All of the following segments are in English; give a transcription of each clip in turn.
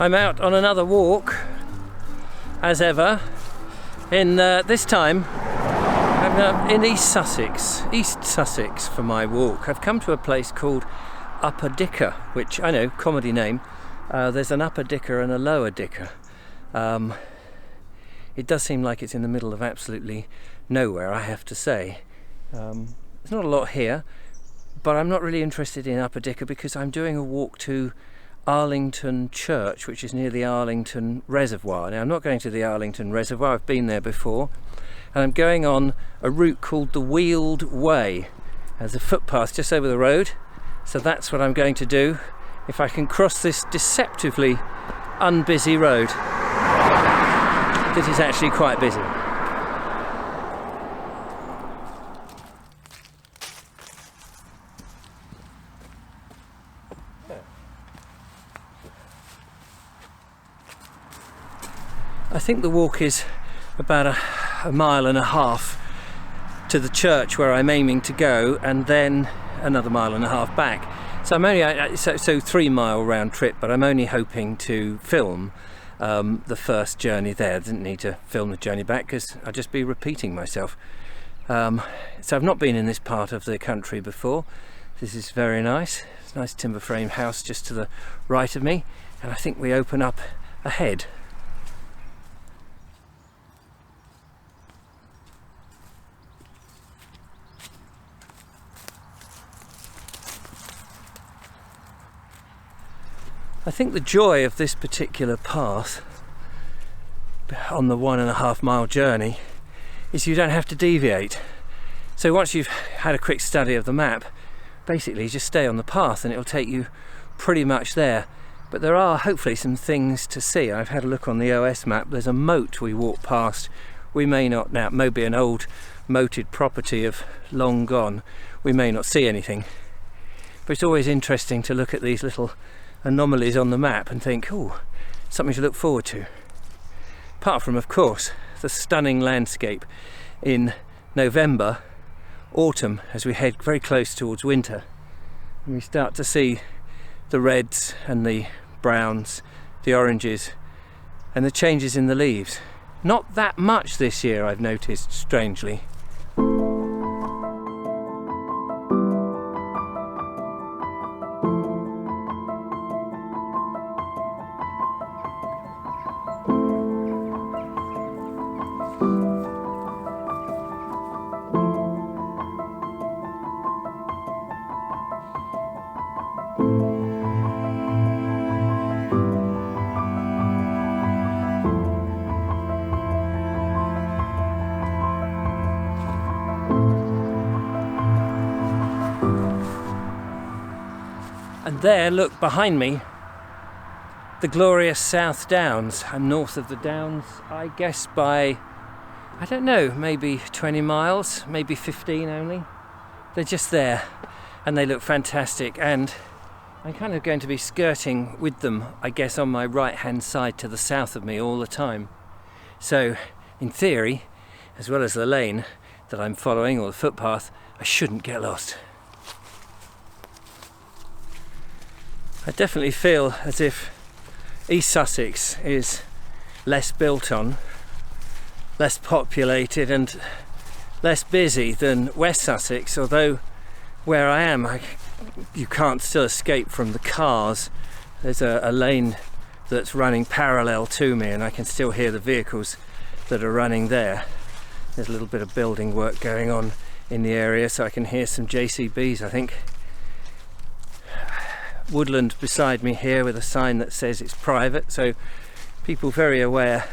I'm out on another walk, as ever, in this time I'm in East Sussex for my walk. I've come to a place called Upper Dicker, which I know, comedy name. There's an Upper Dicker and a Lower Dicker. It does seem like it's in the middle of absolutely nowhere, I have to say. There's not a lot here, but I'm not really interested in Upper Dicker because I'm doing a walk to Arlington Church, which is near the Arlington Reservoir. Now, I'm not going to the Arlington Reservoir, I've been there before, and I'm going on a route called the Weald Way. There's a footpath just over the road, so that's what I'm going to do if I can cross this deceptively unbusy road. This is actually quite busy. I think the walk is about a mile and a half to the church where I'm aiming to go, and then another mile and a half back. So I'm only so 3 mile round trip, but I'm only hoping to film the first journey there. I didn't need to film the journey back because I'd just be repeating myself. So I've not been in this part of the country before. This is very nice. It's a nice timber frame house just to the right of me, and I think we open up ahead. I think the joy of this particular path on the 1.5 mile journey is you don't have to deviate. So once you've had a quick study of the map, basically just stay on the path and it'll take you pretty much there. But there are hopefully some things to see. I've had a look on the OS map. There's a moat we walk past. We may not, now it may be an old moated property of long gone. We may not see anything. But it's always interesting to look at these little anomalies on the map and think, oh, something to look forward to. Apart from, of course, the stunning landscape in November, autumn, as we head very close towards winter, and we start to see the reds and the browns, the oranges, and the changes in the leaves. Not that much this year, I've noticed, strangely. And there, look behind me, the glorious South Downs. I'm north of the Downs, I guess by, I don't know, maybe 20 miles, maybe 15 only. They're just there and they look fantastic, and I'm kind of going to be skirting with them, I guess, on my right hand side to the south of me all the time. So in theory, as well as the lane that I'm following, or the footpath, I shouldn't get lost. I definitely feel as if East Sussex is less built on, less populated and less busy than West Sussex, although where I am you can't still escape from the cars. There's a lane that's running parallel to me and I can still hear the vehicles that are running there. There's a little bit of building work going on in the area, so I can hear some JCBs, I think. Woodland beside me here with a sign that says it's private, so people very aware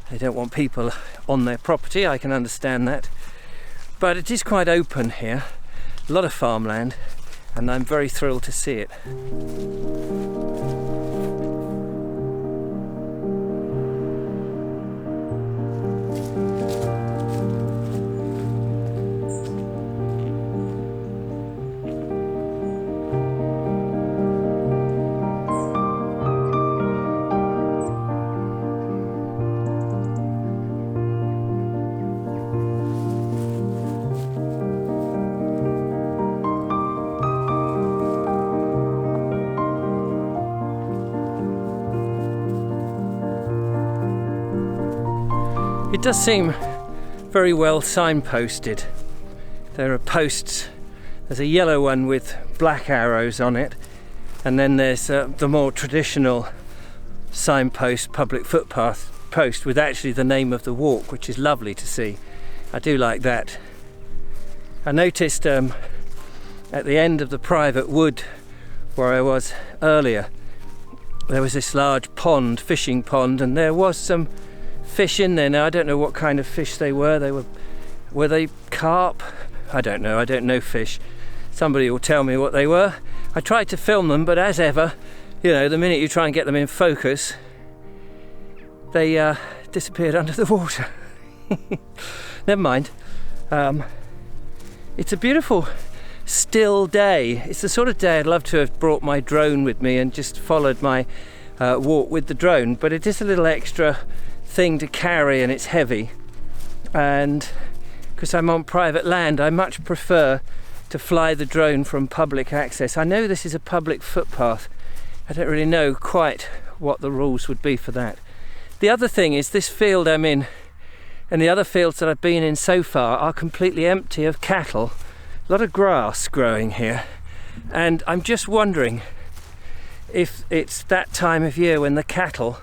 they don't want people on their property. I can understand that, but it is quite open here, a lot of farmland, and I'm very thrilled to see it. It does seem very well signposted. There are posts. There's a yellow one with black arrows on it, and then there's the more traditional signpost, public footpath post with actually the name of the walk, which is lovely to see. I do like that. I noticed at the end of the private wood where I was earlier, there was this large pond, fishing pond, and there was some fish in there. Now I don't know what kind of fish they were. Were they carp? I don't know fish. Somebody will tell me what they were. I tried to film them, but as ever, you know, the minute you try and get them in focus, they disappeared under the water. Never mind. It's a beautiful still day. It's the sort of day I'd love to have brought my drone with me and just followed my walk with the drone, but it is a little extra thing to carry and it's heavy, and because I'm on private land I much prefer to fly the drone from public access. I know this is a public footpath. I don't really know quite what the rules would be for that. The other thing is this field I'm in and the other fields that I've been in so far are completely empty of cattle. A lot of grass growing here, and I'm just wondering if it's that time of year when the cattle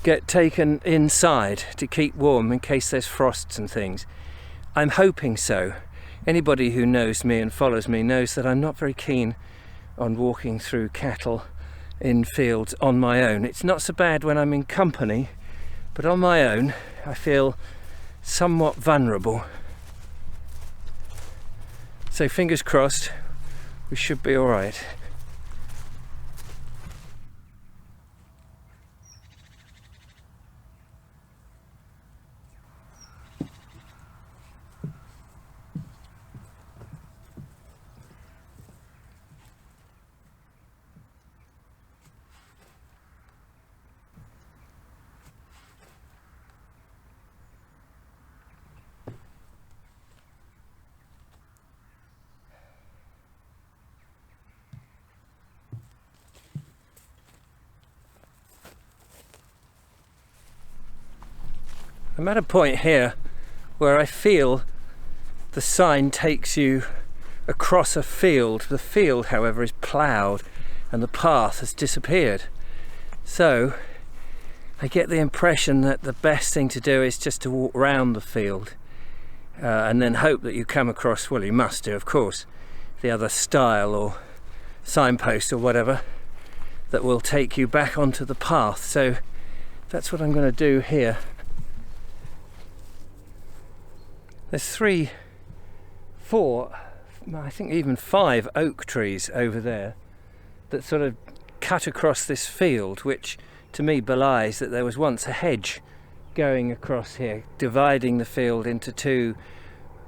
get taken inside to keep warm in case there's frosts and things. I'm hoping so. Anybody who knows me and follows me knows that I'm not very keen on walking through cattle in fields on my own. It's not so bad when I'm in company, but on my own I feel somewhat vulnerable. So fingers crossed, we should be all right. I'm at a point here where I feel the sign takes you across a field. The field, however, is ploughed and the path has disappeared. So I get the impression that the best thing to do is just to walk round the field and then hope that you come across, well, you must do, of course, the other stile or signpost or whatever that will take you back onto the path. So that's what I'm going to do here. There's 3, 4, I think even 5 oak trees over there that sort of cut across this field, which to me belies that there was once a hedge going across here, dividing the field into 2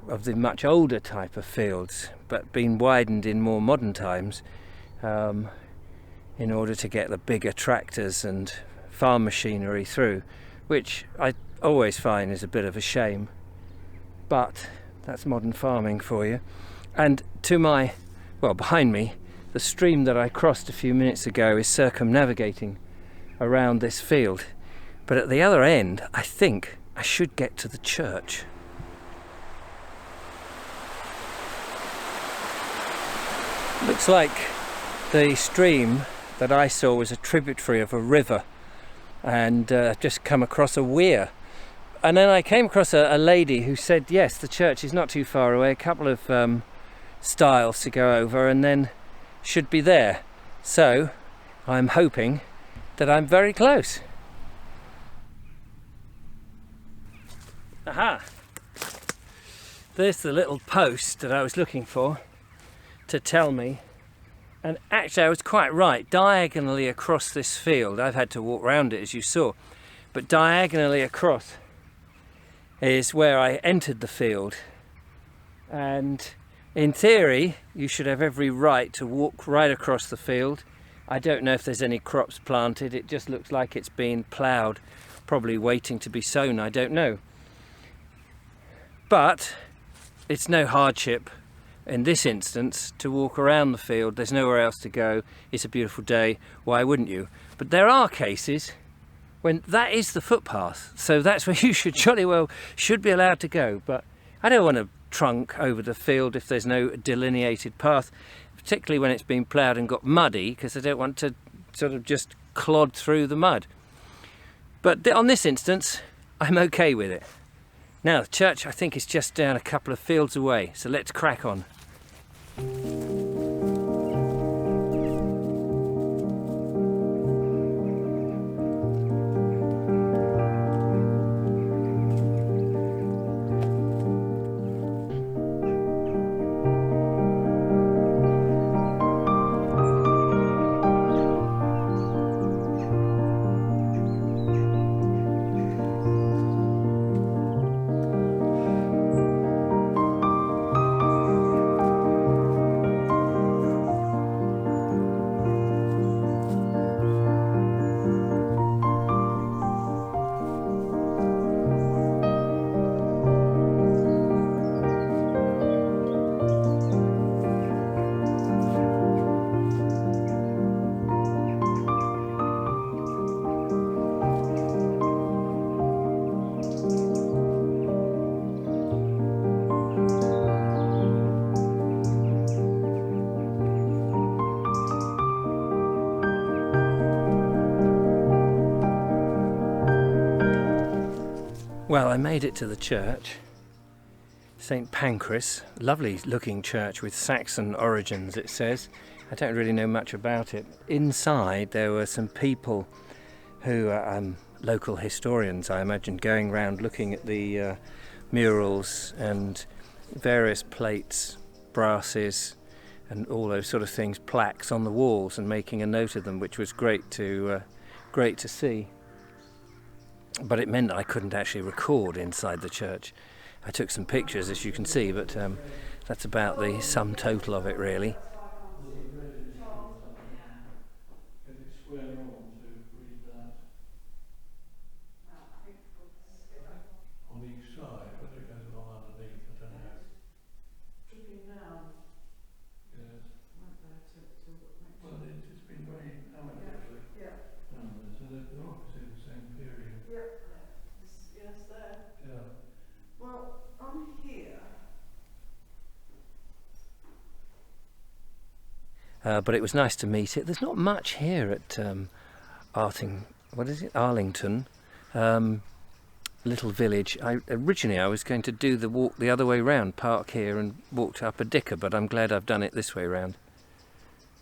of the much older type of fields, but been widened in more modern times in order to get the bigger tractors and farm machinery through, which I always find is a bit of a shame. But that's modern farming for you. And to my, well, behind me, the stream that I crossed a few minutes ago is circumnavigating around this field. But at the other end, I think I should get to the church. Looks like the stream that I saw was a tributary of a river, and just come across a weir. And then I came across a lady who said, yes, the church is not too far away, a couple of stiles to go over and then should be there. So I'm hoping that I'm very close. Aha! There's the little post that I was looking for to tell me. And actually I was quite right. Diagonally across this field, I've had to walk around it as you saw, but diagonally across is where I entered the field, and in theory you should have every right to walk right across the field. I don't know if there's any crops planted, it just looks like it's been ploughed, probably waiting to be sown, I don't know. But it's no hardship in this instance to walk around the field. There's nowhere else to go, it's a beautiful day, why wouldn't you? But there are cases when that is the footpath. So that's where you should be allowed to go. But I don't want to trunk over the field if there's no delineated path, particularly when it's been ploughed and got muddy, because I don't want to sort of just clod through the mud. But on this instance, I'm okay with it. Now, the church, I think, is just down a couple of fields away, so let's crack on. Well, I made it to the church, St. Pancras, lovely looking church with Saxon origins, it says. I don't really know much about it. Inside there were some people who are local historians, I imagine, going around looking at the murals and various plates, brasses and all those sort of things, plaques on the walls, and making a note of them, which was great to see. But it meant that I couldn't actually record inside the church. I took some pictures, as you can see, but that's about the sum total of it, really. On each side, whether it goes along underneath, I don't know. Dripping down. Yes. Well, it's been very hammered, actually. Yeah. So they're opposite the same period. Yep. Yes, there. Yeah. Well, I'm here. But it was nice to meet it. There's not much here at Arlington. Little village. Originally I was going to do the walk the other way round, park here and walk up a dicker, but I'm glad I've done it this way round.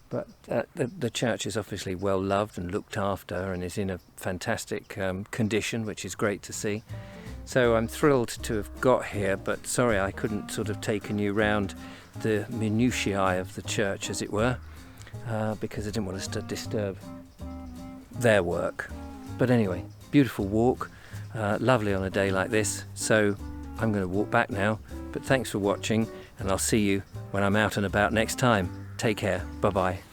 But the church is obviously well loved and looked after and is in a fantastic condition, which is great to see. So I'm thrilled to have got here, but sorry I couldn't sort of taken you round the minutiae of the church, as it were, because I didn't want us to disturb their work. But anyway, beautiful walk. Lovely on a day like this, so I'm going to walk back now, but thanks for watching, and I'll see you when I'm out and about next time. Take care, bye bye.